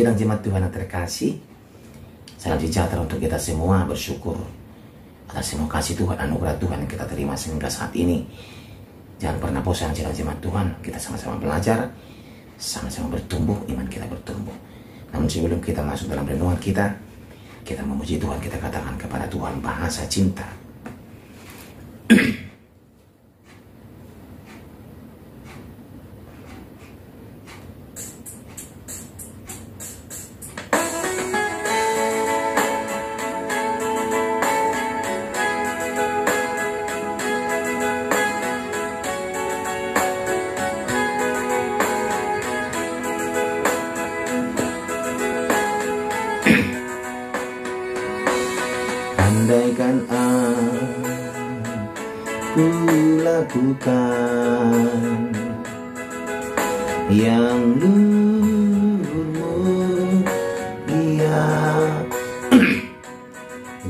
Sidang jemaat Tuhan yang terkasih, salam sejahtera untuk kita semua. Bersyukur atas semua kasih Tuhan, anugerah Tuhan yang kita terima sehingga saat ini. Jangan pernah bosan sidang jemaat Tuhan. Kita sama-sama belajar, sama-sama bertumbuh, iman kita bertumbuh. Namun sebelum kita masuk dalam renungan kita memuji Tuhan, kita katakan kepada Tuhan bahasa cinta. Andaikan aku lakukan yang mulia,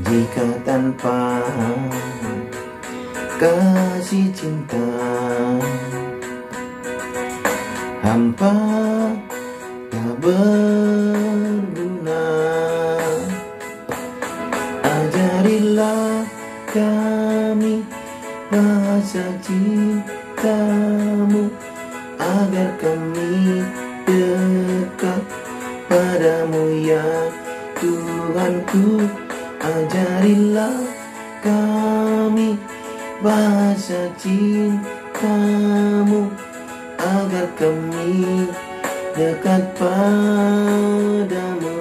jika tanpa kasih cinta hampa tak berguna. Ajarilah kami bahasa cintamu, agar kami dekat padamu ya Tuhanku. Ajarilah kami bahasa cintamu, agar kami dekat padamu.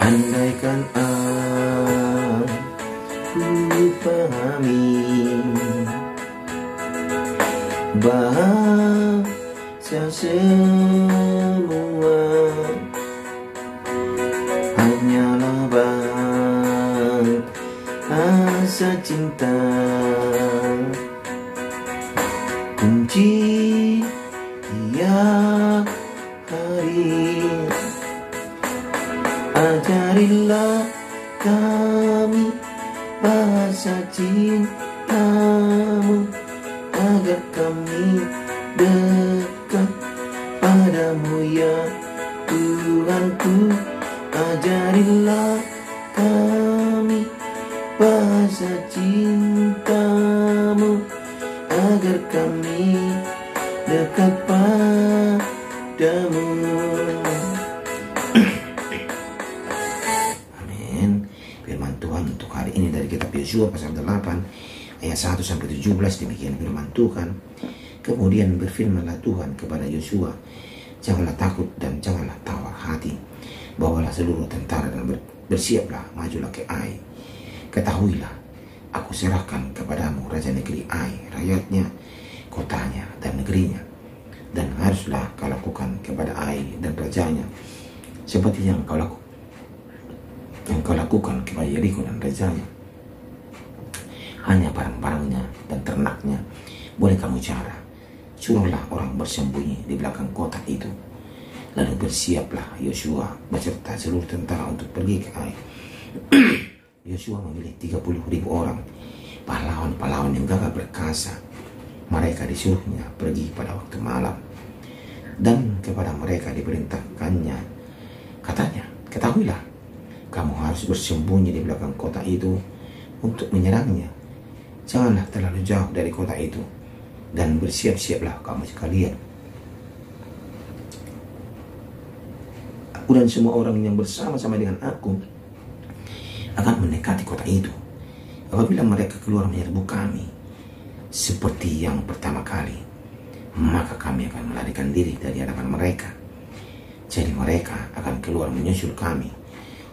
Andaikan aku pahami bahasa semua hanyalah bahasa cinta, kunci tiap hari. Ajarilah kami bahasa cintamu, agar kami dekat padamu ya Tuhanku. Ajarilah kami bahasa cintamu, agar kami dekat padamu. Firman Tuhan untuk hari ini dari kitab Yosua pasal 8 ayat 1 sampai 17. Demikian firman Tuhan. Kemudian berfirmanlah Tuhan kepada Yosua, janganlah takut dan janganlah tawar hati. Bawalah seluruh tentara dan bersiaplah, majulah ke Ai. Ketahuilah, aku serahkan kepadamu raja negeri Ai, rakyatnya, kotanya dan negerinya. Dan haruslah kau lakukan kepada Ai dan rajanya seperti yang kau lakukan kepada Yeriko dan rajanya. Hanya barang-barangnya dan ternaknya boleh kamu jara. Suruhlah orang bersembunyi di belakang kota itu. Lalu bersiaplah Yosua beserta seluruh tentara untuk pergi ke Ai. Yosua memilih 30.000 orang, pahlawan-pahlawan yang gagah perkasa. Mereka disuruhnya pergi pada waktu malam, dan kepada mereka diperintahkannya, katanya, ketahuilah, kamu harus bersembunyi di belakang kota itu untuk menyerangnya. Janganlah terlalu jauh dari kota itu, dan bersiap-siaplah kamu sekalian. Aku dan semua orang yang bersama-sama dengan aku akan mendekati kota itu. Apabila mereka keluar menyerbu kami seperti yang pertama kali, maka kami akan melarikan diri dari hadapan mereka. Jadi mereka akan keluar menyusul kami,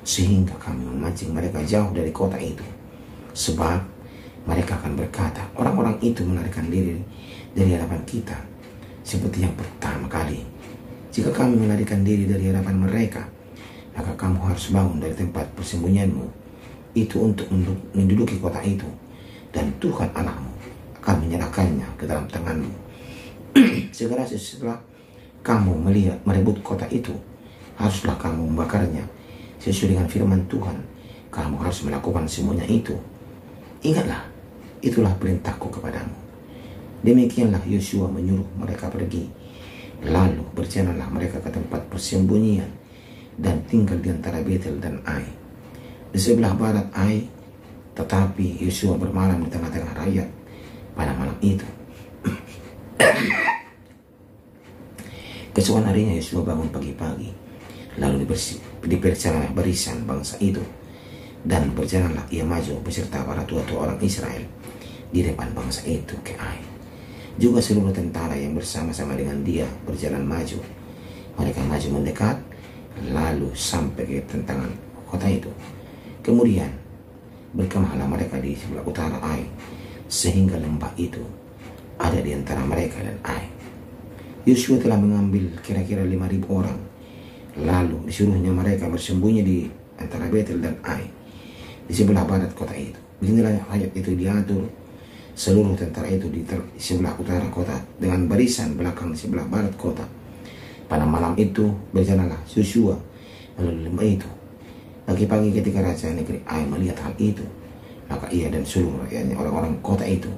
sehingga kami memancing mereka jauh dari kota itu. Sebab mereka akan berkata, orang-orang itu melarikan diri dari hadapan kita seperti yang pertama kali. Jika kami melarikan diri dari hadapan mereka, maka kamu harus bangun dari tempat persembunyianmu itu untuk menduduki kota itu, dan Tuhan Allahmu akan menyerahkannya ke dalam tanganmu. Segera setelah kamu merebut kota itu, haruslah kamu membakarnya sesuai dengan firman Tuhan. Kamu harus melakukan semuanya itu. Ingatlah, itulah perintahku kepadamu. Demikianlah Yosua menyuruh mereka pergi. Lalu berjalanlah mereka ke tempat persembunyian dan tinggal di antara Betel dan Ai, di sebelah barat Ai. Tetapi Yosua bermalam di tengah-tengah rakyat pada malam itu. Keesokan harinya Yosua bangun pagi-pagi, lalu diperiksalah barisan bangsa itu, dan berjalanlah ia maju beserta para tua-tua orang Israel di depan bangsa itu ke Ai. Juga seluruh tentara yang bersama-sama dengan dia berjalan maju. Mereka maju mendekat, lalu sampai ke tentangan kota itu. Kemudian berkemahlah mereka di sebelah utara Ai, sehingga lembah itu ada di antara mereka dan Ai. Yosua telah mengambil kira-kira 5.000 orang. Lalu disuruhnya mereka bersembunyi di antara Betel dan Ai, di sebelah barat kota itu. Beginilah rakyat itu diatur. Seluruh tentara itu di sebelah utara kota dengan barisan belakang di sebelah barat kota. Pada malam itu berjalanlah Yosua melalui lembah itu. Pagi-pagi ketika raja negeri Ai melihat hal itu, maka ia dan seluruh rakyatnya, orang-orang kota itu,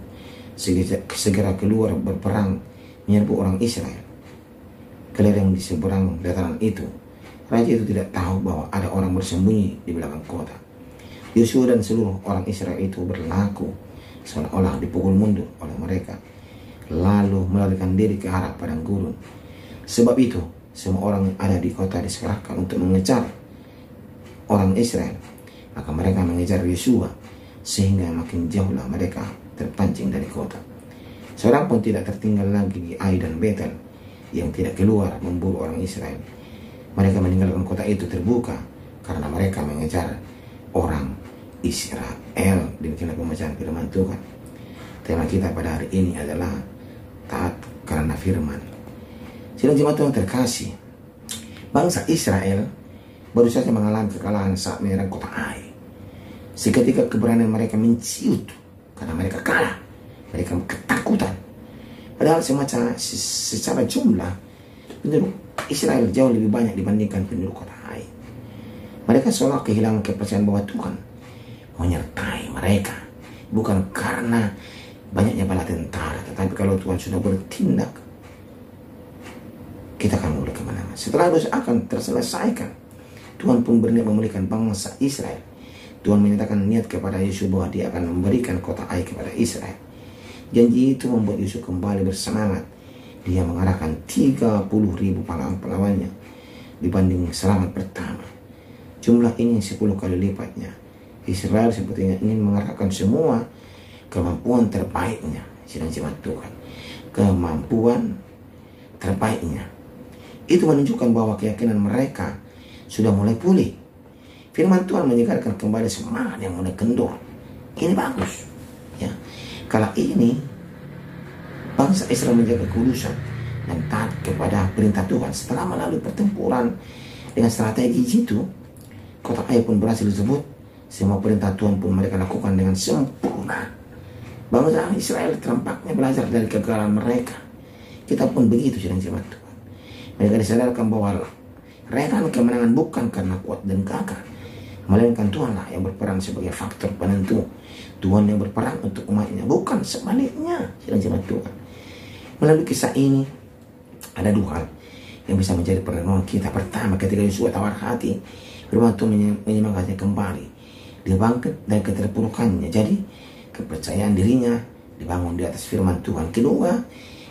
segera keluar berperang menyerbu orang Israel. Kelereng di seberang dataran itu, raja itu tidak tahu bahwa ada orang bersembunyi di belakang kota. Yosua dan seluruh orang Israel itu berlaku seolah-olah dipukul mundur oleh mereka, lalu melarikan diri ke arah padang gurun. Sebab itu semua orang yang ada di kota diserahkan untuk mengejar orang Israel. Maka mereka mengejar Yosua, sehingga makin jauhlah mereka terpancing dari kota. Seorang pun tidak tertinggal lagi di Ai dan Betel yang tidak keluar memburu orang Israel. Mereka meninggalkan kota itu terbuka karena mereka mengejar orang Israel. Demikianlah pembacaan firman Tuhan. Tema kita pada hari ini adalah taat karena firman. Sidang jemaat Tuhan terkasih, bangsa Israel baru saja mengalami kekalahan saat menyerang kota Ai. Seketika keberanian mereka menciut karena mereka kalah. Mereka ketakutan. Padahal secara jumlah penduduk Israel jauh lebih banyak dibandingkan penduduk kota Ai. Mereka seolah kehilangan kepercayaan bahwa Tuhan menyertai mereka, bukan karena banyaknya bala tentara, tetapi kalau Tuhan sudah bertindak, kita akan mulai kemenangan. Setelah dosa akan terselesaikan, Tuhan pun berniat memulihkan bangsa Israel. Tuhan menyatakan niat kepada Yosua bahwa dia akan memberikan kota Ai kepada Israel. Janji itu membuat Yosua kembali bersemangat. Dia mengarahkan 30.000 pelawan-pelawannya dibanding serangan pertama. Jumlah ini 10 kali lipatnya. Israel sepertinya ingin mengarahkan semua kemampuan terbaiknya. Sidang jemaat Tuhan, kemampuan terbaiknya itu menunjukkan bahwa keyakinan mereka sudah mulai pulih. Firman Tuhan menyegarkan kembali semangat yang mulai kendor. Ini bagus, ya. Kala ini bangsa Israel menjaga kekudusan dan taat kepada perintah Tuhan. Setelah melalui pertempuran dengan strategi itu, kota Ai pun berhasil disebut. Semua perintah Tuhan pun mereka lakukan dengan sempurna. Bangsa Israel tampaknya belajar dari kegagalan mereka. Kita pun begitu, sedang jemaat Tuhan. Mereka disadarkan bahwa raihan kemenangan bukan karena kuat dan gagah, melainkan Tuhanlah yang berperan sebagai faktor penentu. Tuhan yang berperang untuk umatnya, bukan sebaliknya, sedang jemaat Tuhan. Melalui kisah ini ada dua hal yang bisa menjadi perenungan kita. Pertama, ketika Yosua tawar hati, firman Tuhan menyemangatinya kembali. Dia bangkit dari keterpurukannya. Jadi kepercayaan dirinya dibangun di atas firman Tuhan. Kedua,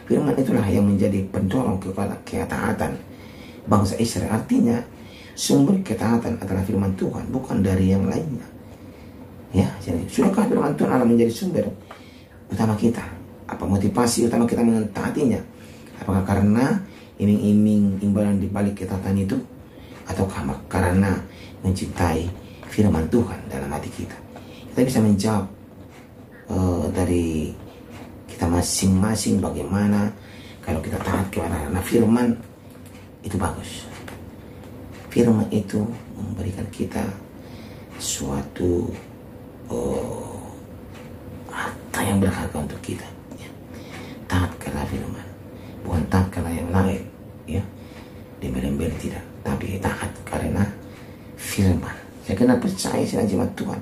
firman itulah yang menjadi pendorong kepada ketaatan bangsa Israel. Artinya sumber ketaatan adalah firman Tuhan, bukan dari yang lainnya. Ya, jadi sudahkah firman Tuhan adalah menjadi sumber utama kita? Apa motivasi utama kita mentaatinya? Apakah karena iming-iming imbalan di balik ketaatan itu, ataukah karena mencintai firman Tuhan dalam hati kita? Kita bisa menjawab dari kita masing-masing bagaimana kalau kita taat kepada firman itu bagus. Firman itu memberikan kita suatu harta yang berharga untuk kita, ya. Taat karena firman, bukan taat karena yang lain, ya. Dembel-dembel tidak, tapi taat karena firman. Saya kena percaya sedang jemaat Tuhan.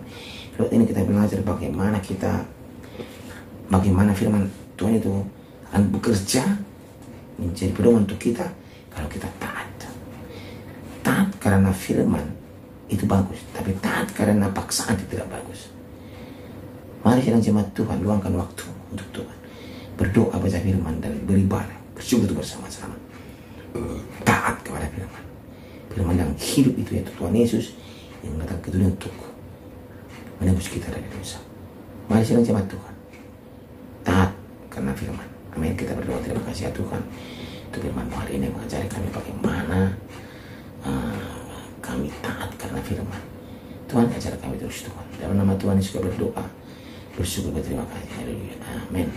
Lalu ini kita belajar bagaimana firman Tuhan itu akan bekerja menjadi pedoman untuk kita kalau kita taat. Taat karena firman itu bagus, tapi taat karena paksaan itu tidak bagus. Mari sidang jemaat Tuhan, luangkan waktu untuk Tuhan, berdoa, baca firman, dan beribadah, bersekutu bersama-sama. Taat kepada firman, firman yang hidup itu, yaitu Tuhan Yesus yang datang ke dunia untuk menebus kita dari dosa. Mari sidang jemaat Tuhan, taat karena firman. Amin. Kita berdoa. Terima kasih ya Tuhan untuk firman hari ini mengajari kami bagaimana kami taat karena firman. Tuhan ajar kami terus Tuhan. Dalam nama Tuhan Yesus berdoa, bersyukur, berterima kasih. Haleluya. Amin.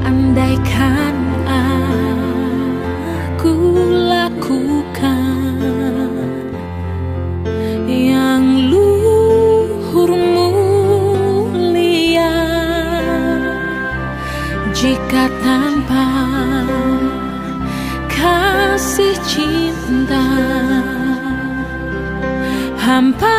Andaikan aku lakukan yang luhur mulia, jika tanpa kasih cinta hamba